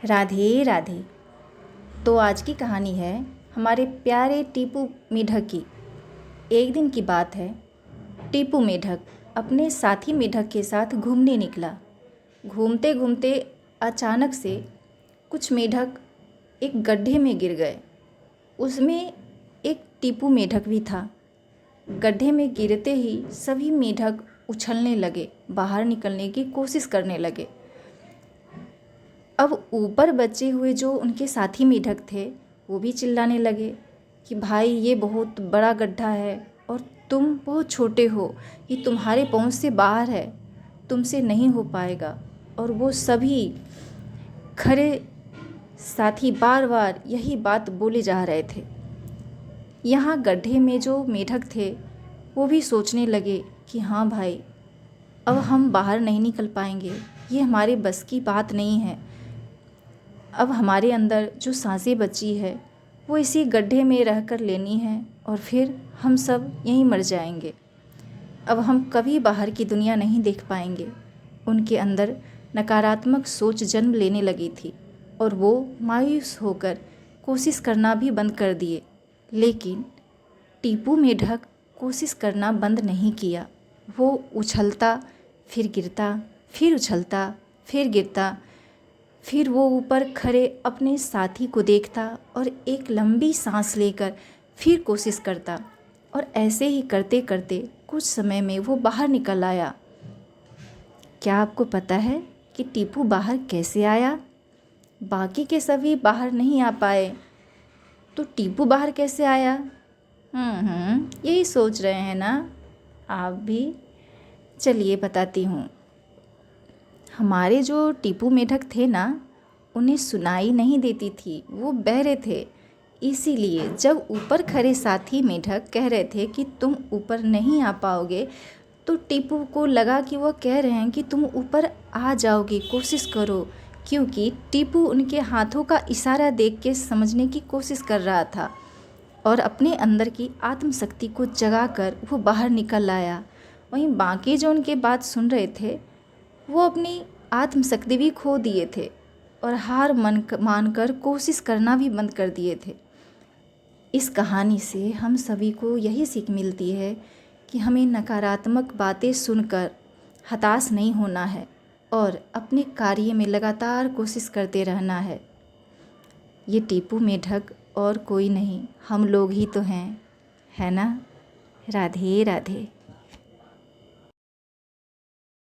राधे राधे। तो आज की कहानी है हमारे प्यारे टीपू मेढक की। एक दिन की बात है। टीपू मेढक अपने साथी मेढक के साथ घूमने निकला। घूमते घूमते अचानक से कुछ मेढक एक गड्ढे में गिर गए। उसमें एक टीपू मेढक भी था। गड्ढे में गिरते ही सभी मेढक उछलने लगे, बाहर निकलने की कोशिश करने लगे। अब ऊपर बचे हुए जो उनके साथी मेढक थे वो भी चिल्लाने लगे कि भाई ये बहुत बड़ा गड्ढा है और तुम बहुत छोटे हो, ये तुम्हारे पहुंच से बाहर है, तुमसे नहीं हो पाएगा। और वो सभी खरे साथी बार बार यही बात बोले जा रहे थे। यहाँ गड्ढे में जो मेढक थे वो भी सोचने लगे कि हाँ भाई, अब हम बाहर नहीं निकल पाएंगे, ये हमारे बस की बात नहीं है। अब हमारे अंदर जो सांसें बची है वो इसी गड्ढे में रहकर लेनी है और फिर हम सब यहीं मर जाएंगे। अब हम कभी बाहर की दुनिया नहीं देख पाएंगे। उनके अंदर नकारात्मक सोच जन्म लेने लगी थी और वो मायूस होकर कोशिश करना भी बंद कर दिए। लेकिन टीपू मेढक कोशिश करना बंद नहीं किया। वो उछलता फिर गिरता, फिर उछलता फिर गिरता। फिर वो ऊपर खड़े अपने साथी को देखता और एक लंबी सांस लेकर फिर कोशिश करता। और ऐसे ही करते करते कुछ समय में वो बाहर निकल आया। क्या आपको पता है कि टीपू बाहर कैसे आया? बाकी के सभी बाहर नहीं आ पाए, तो टीपू बाहर कैसे आया? यही सोच रहे हैं ना आप भी? चलिए बताती हूँ। हमारे जो टीपू मेढक थे ना, उन्हें सुनाई नहीं देती थी, वो बहरे थे। इसीलिए जब ऊपर खड़े साथी मेढक कह रहे थे कि तुम ऊपर नहीं आ पाओगे, तो टीपू को लगा कि वो कह रहे हैं कि तुम ऊपर आ जाओगे, कोशिश करो। क्योंकि टीपू उनके हाथों का इशारा देख के समझने की कोशिश कर रहा था और अपने अंदर की आत्मशक्ति को जगाकर वो बाहर निकल आया। वहीं बाकी जो उनके बात सुन रहे थे वो अपनी आत्मशक्ति भी खो दिए थे और हार मानकर कोशिश करना भी बंद कर दिए थे। इस कहानी से हम सभी को यही सीख मिलती है कि हमें नकारात्मक बातें सुनकर हताश नहीं होना है और अपने कार्य में लगातार कोशिश करते रहना है। ये टीपू मेढक और कोई नहीं, हम लोग ही तो हैं, है ना? राधे राधे।